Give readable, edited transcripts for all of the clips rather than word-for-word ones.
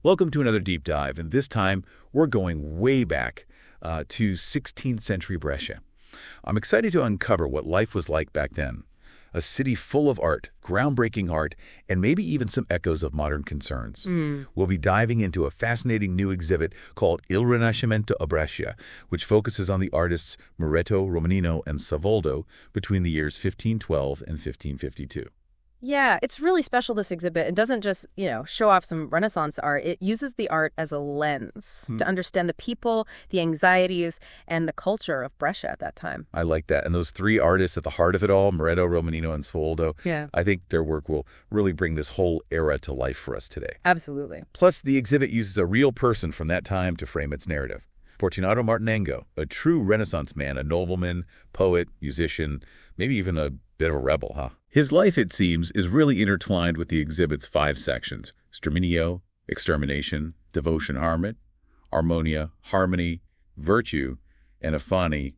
Welcome to another deep dive, and this time we're going way back to 16th century Brescia. I'm excited to uncover what life was like back then. A city full of art, groundbreaking art, and maybe even some echoes of modern concerns. We'll be diving into a fascinating new exhibit called Il Rinascimento a Brescia, which focuses on the artists Moretto, Romanino, and Savoldo between the years 1512 and 1552. Yeah, it's really special, this exhibit. It doesn't just, show off some Renaissance art. It uses the art as a lens to understand the people, the anxieties, and the culture of Brescia at that time. I like that. And those three artists at the heart of it all, Moretto, Romanino, and Savoldo, Yeah. I think their work will really bring this whole era to life for us today. Absolutely. Plus, the exhibit uses a real person from that time to frame its narrative. Fortunato Martinengo, a true Renaissance man, a nobleman, poet, musician, maybe even a bit of a rebel, huh? His life, it seems, is really intertwined with the exhibit's 5 sections: Sterminio, extermination, devotion, harmonia, harmony, virtue, and Afani,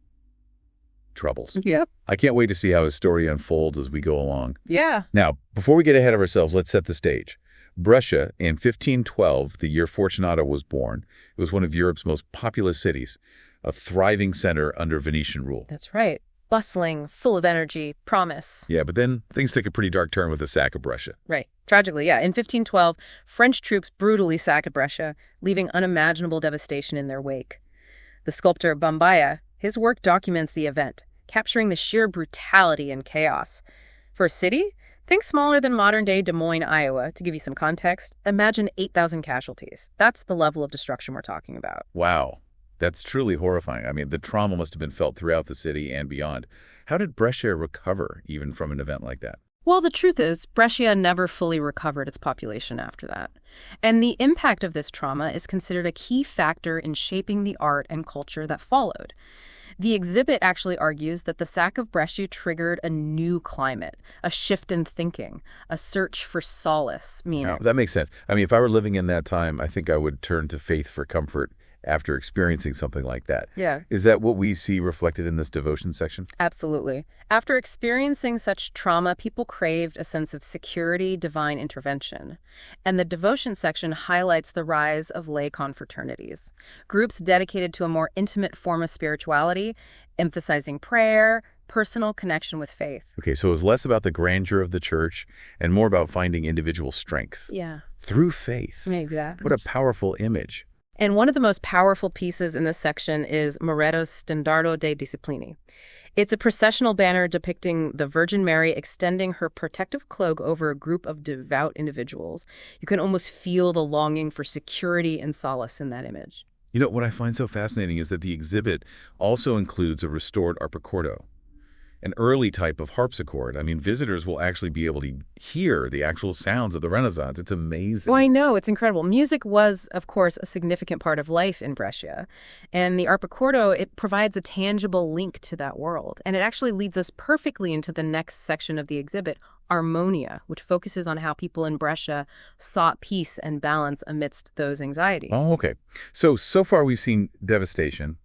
troubles. Yep. I can't wait to see how his story unfolds as we go along. Yeah. Now, before we get ahead of ourselves, let's set the stage. Brescia, in 1512, the year Fortunato was born, it was one of Europe's most populous cities, a thriving center under Venetian rule. That's right. Bustling, full of energy, promise. Yeah, but then things took a pretty dark turn with the Sack of Brescia. Right. Tragically, yeah. In 1512, French troops brutally sacked Brescia, leaving unimaginable devastation in their wake. The sculptor Bambaia, his work documents the event, capturing the sheer brutality and chaos. For a city, think smaller than modern-day Des Moines, Iowa. To give you some context, imagine 8,000 casualties. That's the level of destruction we're talking about. Wow. That's truly horrifying. I mean, the trauma must have been felt throughout the city and beyond. How did Brescia recover even from an event like that? Well, the truth is, Brescia never fully recovered its population after that. And the impact of this trauma is considered a key factor in shaping the art and culture that followed. The exhibit actually argues that the Sack of Brescia triggered a new climate, a shift in thinking, a search for solace, meaning. That makes sense. I mean, if I were living in that time, I think I would turn to faith for comfort after experiencing something like that. Yeah. Is that what we see reflected in this devotion section? Absolutely. After experiencing such trauma, people craved a sense of security, divine intervention. And the devotion section highlights the rise of lay confraternities, groups dedicated to a more intimate form of spirituality, emphasizing prayer, personal connection with faith. Okay, so it was less about the grandeur of the church and more about finding individual strength. Yeah. Through faith. Exactly. What a powerful image. And one of the most powerful pieces in this section is Moretto's Stendardo dei Disciplini. It's a processional banner depicting the Virgin Mary extending her protective cloak over a group of devout individuals. You can almost feel the longing for security and solace in that image. You know, what I find so fascinating is that the exhibit also includes a restored arpicordo, an early type of harpsichord. I mean, visitors will actually be able to hear the actual sounds of the Renaissance. It's amazing. Oh, I know. It's incredible. Music was, of course, a significant part of life in Brescia. And the arpicordo, it provides a tangible link to that world. And it actually leads us perfectly into the next section of the exhibit, Armonia, which focuses on how people in Brescia sought peace and balance amidst those anxieties. Oh, okay. So far we've seen devastation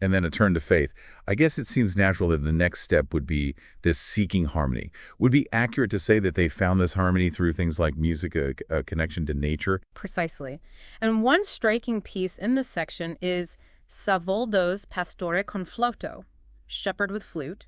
and then a turn to faith. I guess it seems natural that the next step would be this seeking harmony. Would it be accurate to say that they found this harmony through things like music, a connection to nature? Precisely. And one striking piece in this section is Savoldo's Pastore con flauto, shepherd with flute.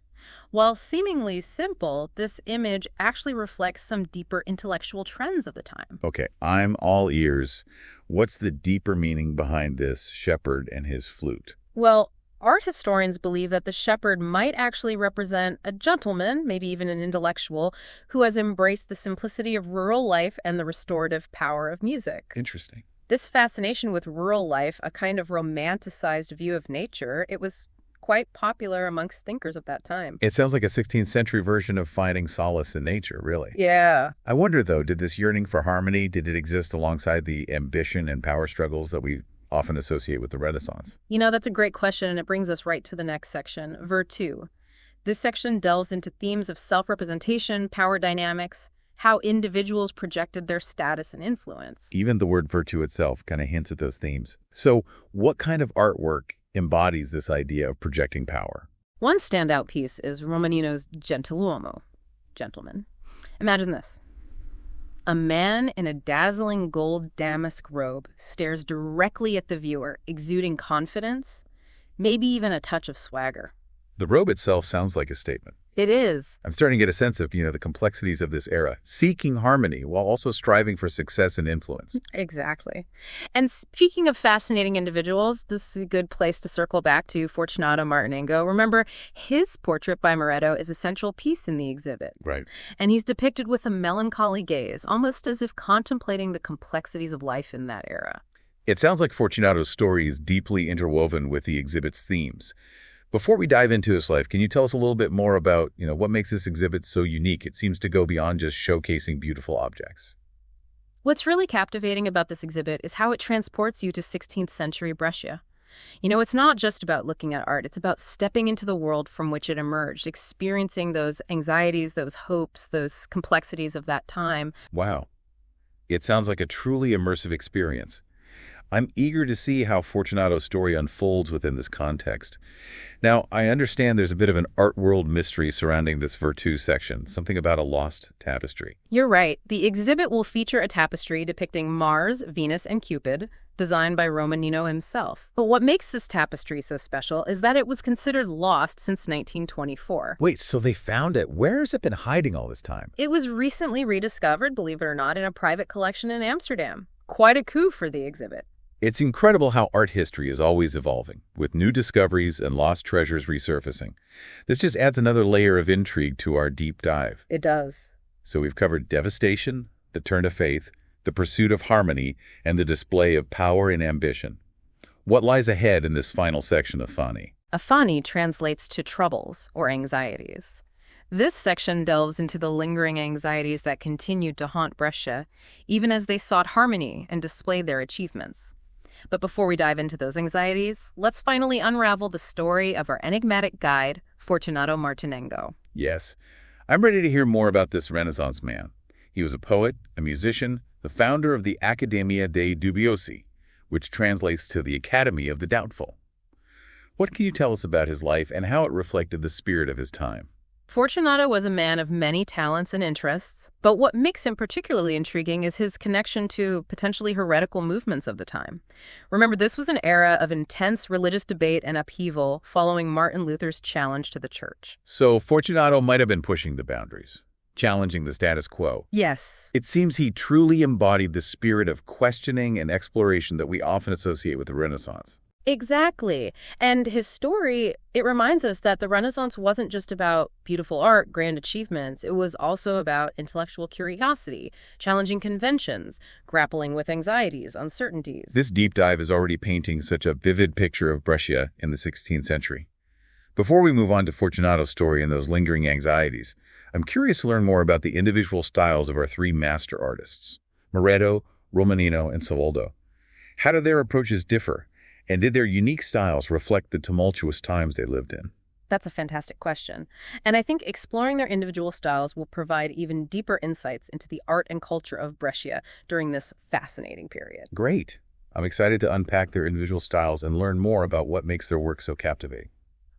While seemingly simple, this image actually reflects some deeper intellectual trends of the time. Okay, I'm all ears. What's the deeper meaning behind this shepherd and his flute? Well, art historians believe that the shepherd might actually represent a gentleman, maybe even an intellectual, who has embraced the simplicity of rural life and the restorative power of music. Interesting. This fascination with rural life, a kind of romanticized view of nature, it was quite popular amongst thinkers of that time. It sounds like a 16th century version of finding solace in nature, really. Yeah. I wonder, though, did this yearning for harmony, did it exist alongside the ambition and power struggles that we often associate with the Renaissance? You know, that's a great question, and it brings us right to the next section, Virtù. This section delves into themes of self-representation, power dynamics, how individuals projected their status and influence. Even the word virtue itself kind of hints at those themes. So what kind of artwork embodies this idea of projecting power? One standout piece is Romanino's Gentiluomo, gentleman. Imagine this. A man in a dazzling gold damask robe stares directly at the viewer, exuding confidence, maybe even a touch of swagger. The robe itself sounds like a statement. It is. I'm starting to get a sense of, the complexities of this era, seeking harmony while also striving for success and influence. Exactly. And speaking of fascinating individuals, this is a good place to circle back to Fortunato Martinengo. Remember, his portrait by Moretto is a central piece in the exhibit. Right. And he's depicted with a melancholy gaze, almost as if contemplating the complexities of life in that era. It sounds like Fortunato's story is deeply interwoven with the exhibit's themes. Before we dive into his life, can you tell us a little bit more about, what makes this exhibit so unique? It seems to go beyond just showcasing beautiful objects. What's really captivating about this exhibit is how it transports you to 16th century Brescia. It's not just about looking at art, it's about stepping into the world from which it emerged, experiencing those anxieties, those hopes, those complexities of that time. Wow. It sounds like a truly immersive experience. I'm eager to see how Fortunato's story unfolds within this context. Now, I understand there's a bit of an art world mystery surrounding this Virtu section, something about a lost tapestry. You're right. The exhibit will feature a tapestry depicting Mars, Venus, and Cupid, designed by Romanino himself. But what makes this tapestry so special is that it was considered lost since 1924. Wait, so they found it. Where has it been hiding all this time? It was recently rediscovered, believe it or not, in a private collection in Amsterdam. Quite a coup for the exhibit. It's incredible how art history is always evolving, with new discoveries and lost treasures resurfacing. This just adds another layer of intrigue to our deep dive. It does. So we've covered devastation, the turn of faith, the pursuit of harmony, and the display of power and ambition. What lies ahead in this final section of Fani? Fani translates to troubles or anxieties. This section delves into the lingering anxieties that continued to haunt Brescia, even as they sought harmony and displayed their achievements. But before we dive into those anxieties, let's finally unravel the story of our enigmatic guide, Fortunato Martinengo. Yes, I'm ready to hear more about this Renaissance man. He was a poet, a musician, the founder of the Accademia dei Dubbiosi, which translates to the Academy of the Doubtful. What can you tell us about his life and how it reflected the spirit of his time? Fortunato was a man of many talents and interests, but what makes him particularly intriguing is his connection to potentially heretical movements of the time. Remember, this was an era of intense religious debate and upheaval following Martin Luther's challenge to the church. So Fortunato might have been pushing the boundaries, challenging the status quo. Yes. It seems he truly embodied the spirit of questioning and exploration that we often associate with the Renaissance. Exactly. And his story, it reminds us that the Renaissance wasn't just about beautiful art, grand achievements. It was also about intellectual curiosity, challenging conventions, grappling with anxieties, uncertainties. This deep dive is already painting such a vivid picture of Brescia in the 16th century. Before we move on to Fortunato's story and those lingering anxieties, I'm curious to learn more about the individual styles of our three master artists, Moretto, Romanino, and Savoldo. How do their approaches differ? And did their unique styles reflect the tumultuous times they lived in? That's a fantastic question. And I think exploring their individual styles will provide even deeper insights into the art and culture of Brescia during this fascinating period. Great. I'm excited to unpack their individual styles and learn more about what makes their work so captivating.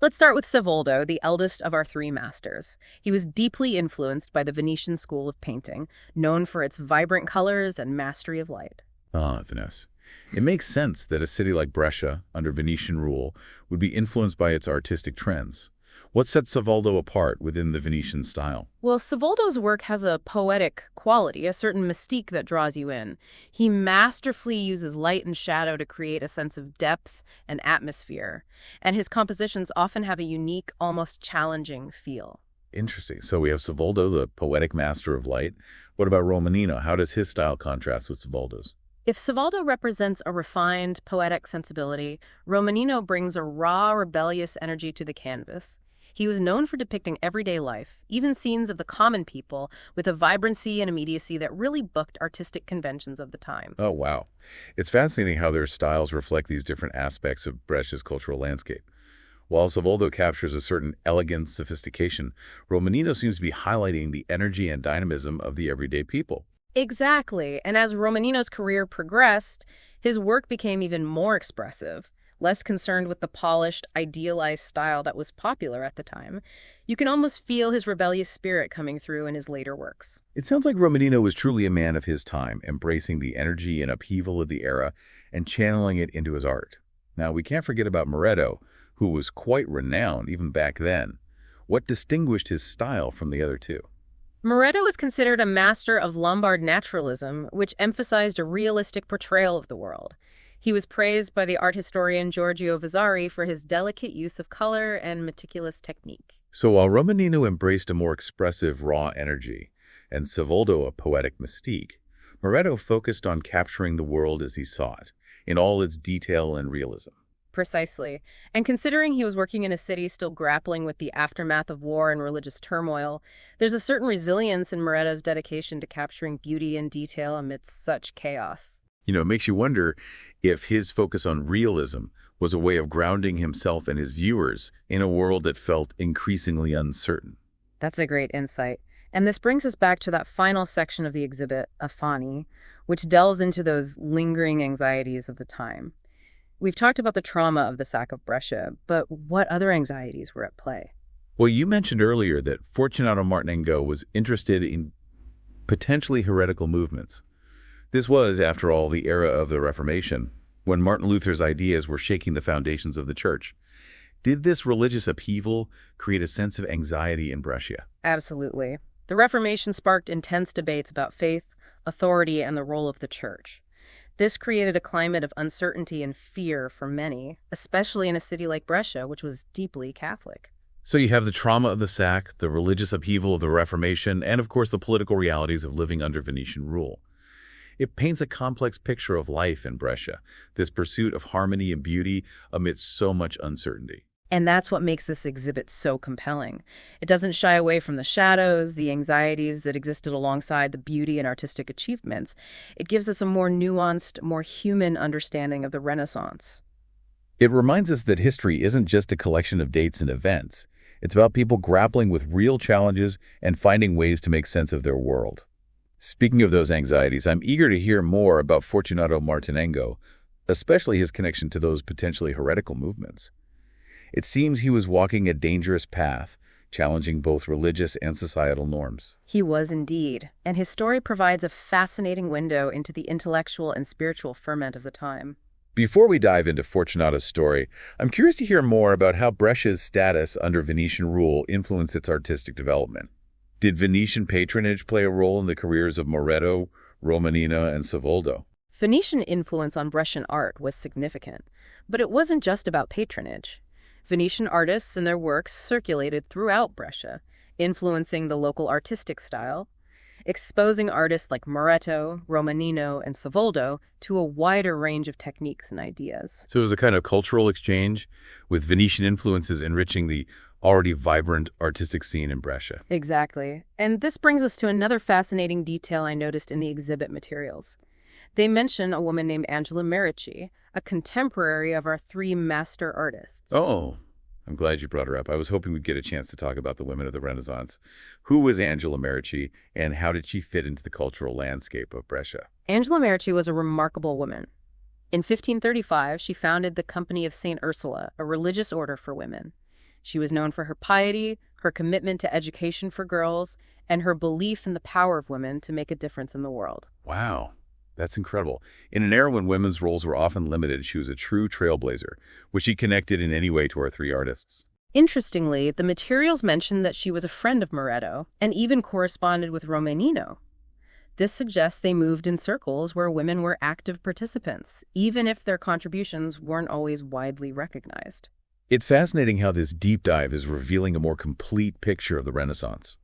Let's start with Savoldo, the eldest of our three masters. He was deeply influenced by the Venetian school of painting, known for its vibrant colors and mastery of light. Vanessa. It makes sense that a city like Brescia, under Venetian rule, would be influenced by its artistic trends. What sets Savoldo apart within the Venetian style? Well, Savoldo's work has a poetic quality, a certain mystique that draws you in. He masterfully uses light and shadow to create a sense of depth and atmosphere, and his compositions often have a unique, almost challenging feel. Interesting. So we have Savoldo, the poetic master of light. What about Romanino? How does his style contrast with Savoldo's? If Savoldo represents a refined, poetic sensibility, Romanino brings a raw, rebellious energy to the canvas. He was known for depicting everyday life, even scenes of the common people, with a vibrancy and immediacy that really booked artistic conventions of the time. Oh, wow. It's fascinating how their styles reflect these different aspects of Brescia's cultural landscape. While Savoldo captures a certain elegant sophistication, Romanino seems to be highlighting the energy and dynamism of the everyday people. Exactly. And as Romanino's career progressed, his work became even more expressive. less concerned with the polished, idealized style that was popular at the time. You can almost feel his rebellious spirit coming through in his later works. It sounds like Romanino was truly a man of his time, embracing the energy and upheaval of the era and channeling it into his art. Now, we can't forget about Moretto, who was quite renowned even back then. What distinguished his style from the other two? Moretto was considered a master of Lombard naturalism, which emphasized a realistic portrayal of the world. He was praised by the art historian Giorgio Vasari for his delicate use of color and meticulous technique. So while Romanino embraced a more expressive, raw energy, and Savoldo a poetic mystique, Moretto focused on capturing the world as he saw it, in all its detail and realism. Precisely. And considering he was working in a city still grappling with the aftermath of war and religious turmoil, there's a certain resilience in Moretto's dedication to capturing beauty and detail amidst such chaos. It makes you wonder if his focus on realism was a way of grounding himself and his viewers in a world that felt increasingly uncertain. That's a great insight. And this brings us back to that final section of the exhibit, Afani, which delves into those lingering anxieties of the time. We've talked about the trauma of the Sack of Brescia, but what other anxieties were at play? Well, you mentioned earlier that Fortunato Martinengo was interested in potentially heretical movements. This was, after all, the era of the Reformation, when Martin Luther's ideas were shaking the foundations of the church. Did this religious upheaval create a sense of anxiety in Brescia? Absolutely. The Reformation sparked intense debates about faith, authority, and the role of the church. This created a climate of uncertainty and fear for many, especially in a city like Brescia, which was deeply Catholic. So you have the trauma of the sack, the religious upheaval of the Reformation, and of course the political realities of living under Venetian rule. It paints a complex picture of life in Brescia, this pursuit of harmony and beauty amidst so much uncertainty. And that's what makes this exhibit so compelling. It doesn't shy away from the shadows, the anxieties that existed alongside the beauty and artistic achievements. It gives us a more nuanced, more human understanding of the Renaissance. It reminds us that history isn't just a collection of dates and events. It's about people grappling with real challenges and finding ways to make sense of their world. Speaking of those anxieties, I'm eager to hear more about Fortunato Martinengo, especially his connection to those potentially heretical movements. It seems he was walking a dangerous path, challenging both religious and societal norms. He was indeed, and his story provides a fascinating window into the intellectual and spiritual ferment of the time. Before we dive into Fortunato's story, I'm curious to hear more about how Brescia's status under Venetian rule influenced its artistic development. Did Venetian patronage play a role in the careers of Moretto, Romanino, and Savoldo? Venetian influence on Brescian art was significant, but it wasn't just about patronage. Venetian artists and their works circulated throughout Brescia, influencing the local artistic style, exposing artists like Moretto, Romanino, and Savoldo to a wider range of techniques and ideas. So it was a kind of cultural exchange, with Venetian influences enriching the already vibrant artistic scene in Brescia. Exactly. And this brings us to another fascinating detail I noticed in the exhibit materials. They mention a woman named Angela Merici, a contemporary of our three master artists. Oh, I'm glad you brought her up. I was hoping we'd get a chance to talk about the women of the Renaissance. Who was Angela Merici, and how did she fit into the cultural landscape of Brescia? Angela Merici was a remarkable woman. In 1535, she founded the Company of St. Ursula, a religious order for women. She was known for her piety, her commitment to education for girls, and her belief in the power of women to make a difference in the world. Wow. That's incredible. In an era when women's roles were often limited, she was a true trailblazer. Was she connected in any way to our three artists? Interestingly, the materials mention that she was a friend of Moretto and even corresponded with Romanino. This suggests they moved in circles where women were active participants, even if their contributions weren't always widely recognized. It's fascinating how this deep dive is revealing a more complete picture of the Renaissance,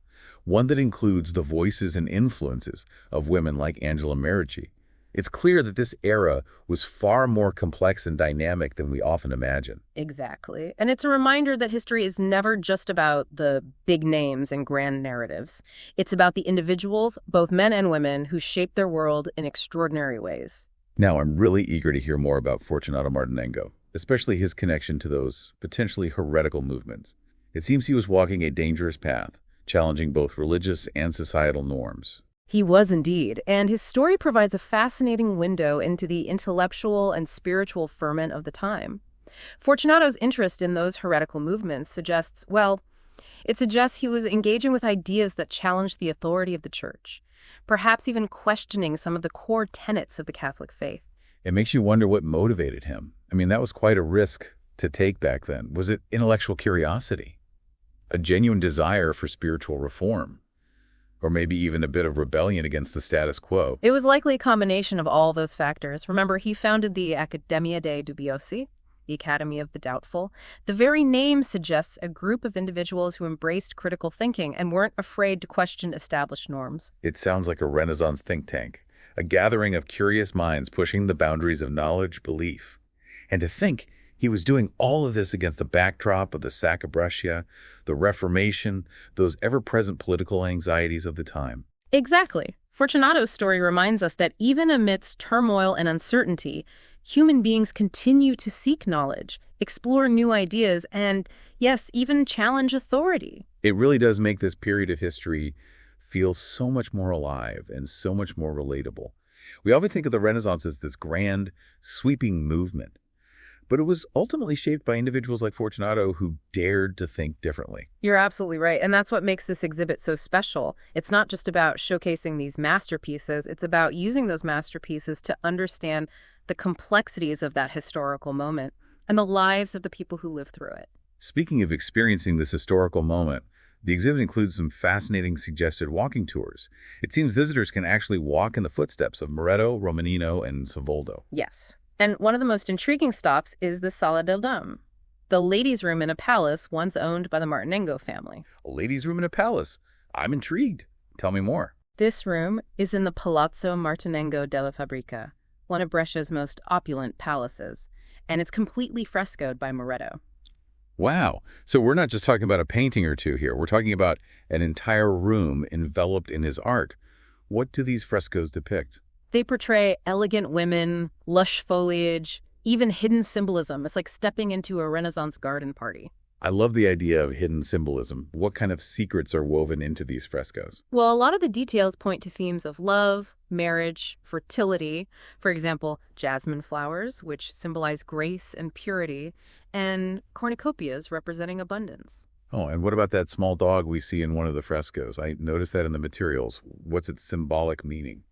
one that includes the voices and influences of women like Angela Merici. It's clear that this era was far more complex and dynamic than we often imagine. Exactly. And it's a reminder that history is never just about the big names and grand narratives. It's about the individuals, both men and women, who shaped their world in extraordinary ways. Now, I'm really eager to hear more about Fortunato Martinengo, especially his connection to those potentially heretical movements. It seems he was walking a dangerous path, challenging both religious and societal norms. He was indeed, and his story provides a fascinating window into the intellectual and spiritual ferment of the time. Fortunato's interest in those heretical movements suggests, well, it suggests he was engaging with ideas that challenged the authority of the Church, perhaps even questioning some of the core tenets of the Catholic faith. It makes you wonder what motivated him. I mean, that was quite a risk to take back then. Was it intellectual curiosity? A genuine desire for spiritual reform? Or maybe even a bit of rebellion against the status quo? It was likely a combination of all those factors. Remember, he founded the Accademia dei Dubbiosi, the Academy of the Doubtful. The very name suggests a group of individuals who embraced critical thinking and weren't afraid to question established norms. It sounds like a Renaissance think tank, a gathering of curious minds pushing the boundaries of knowledge, belief. And to think he was doing all of this against the backdrop of the Sack of Brescia, the Reformation, those ever-present political anxieties of the time. Exactly. Fortunato's story reminds us that even amidst turmoil and uncertainty, human beings continue to seek knowledge, explore new ideas, and, yes, even challenge authority. It really does make this period of history feel so much more alive and so much more relatable. We often think of the Renaissance as this grand, sweeping movement, but it was ultimately shaped by individuals like Fortunato who dared to think differently. You're absolutely right, and that's what makes this exhibit so special. It's not just about showcasing these masterpieces, it's about using those masterpieces to understand the complexities of that historical moment and the lives of the people who lived through it. Speaking of experiencing this historical moment, the exhibit includes some fascinating suggested walking tours. It seems visitors can actually walk in the footsteps of Moretto, Romanino, and Savoldo. Yes. And one of the most intriguing stops is the Sala del Dam, the ladies' room in a palace once owned by the Martinengo family. A ladies' room in a palace? I'm intrigued. Tell me more. This room is in the Palazzo Martinengo della Fabbrica, one of Brescia's most opulent palaces, and it's completely frescoed by Moretto. Wow. So we're not just talking about a painting or two here. We're talking about an entire room enveloped in his art. What do these frescoes depict? They portray elegant women, lush foliage, even hidden symbolism. It's like stepping into a Renaissance garden party. I love the idea of hidden symbolism. What kind of secrets are woven into these frescoes? Well, a lot of the details point to themes of love, marriage, fertility. For example, jasmine flowers, which symbolize grace and purity, and cornucopias representing abundance. Oh, and what about that small dog we see in one of the frescoes? I noticed that in the materials. What's its symbolic meaning?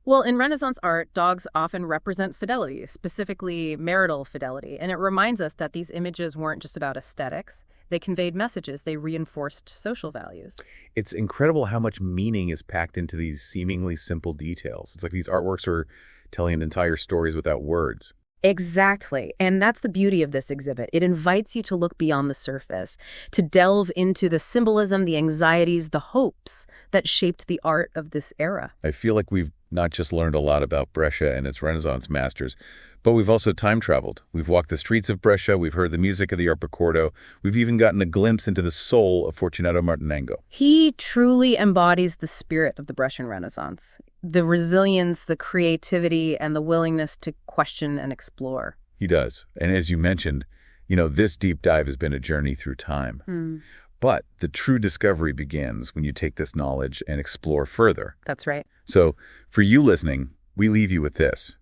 Well, in Renaissance art, dogs often represent fidelity, specifically marital fidelity, and it reminds us that these images weren't just about aesthetics. They conveyed messages, they reinforced social values. It's incredible how much meaning is packed into these seemingly simple details. It's like these artworks are telling entire stories without words. Exactly. And that's the beauty of this exhibit. It invites you to look beyond the surface, to delve into the symbolism, the anxieties, the hopes that shaped the art of this era. I feel like we've not just learned a lot about Brescia and its Renaissance masters, but we've also time traveled. We've walked the streets of Brescia, we've heard the music of the Arpicordo, we've even gotten a glimpse into the soul of Fortunato Martinengo. He truly embodies the spirit of the Brescian Renaissance, the resilience, the creativity, and the willingness to question and explore. He does. And as you mentioned, this deep dive has been a journey through time. But the true discovery begins when you take this knowledge and explore further. That's right. So, for you listening, we leave you with this.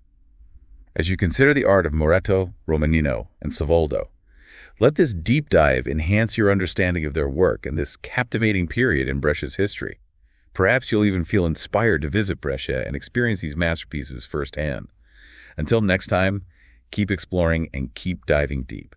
As you consider the art of Moretto, Romanino, and Savoldo, let this deep dive enhance your understanding of their work and this captivating period in Brescia's history. Perhaps you'll even feel inspired to visit Brescia and experience these masterpieces firsthand. Until next time, keep exploring and keep diving deep.